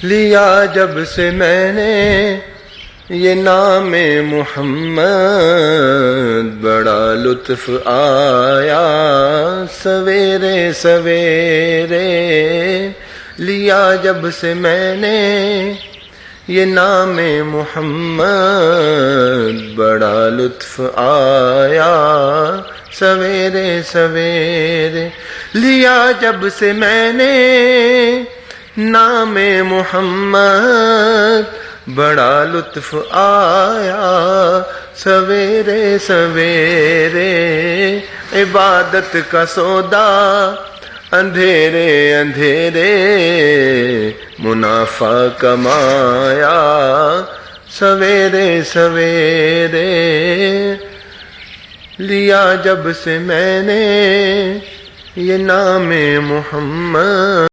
लिया जब से मैंने ये नाम मोहम्मद, बड़ा लुत्फ आया सवेरे सवेरे। लिया जब से मैंने ये नाम मोहम्मद, बड़ा लुत्फ आया सवेरे सवेरे। लिया जब से मैंने नाम मोहम्मद, बड़ा लुत्फ आया सवेरे सवेरे। इबादत का सौदा अंधेरे अंधेरे, मुनाफा कमाया सवेरे सवेरे। लिया जब से मैंने ये नाम मोहम्मद।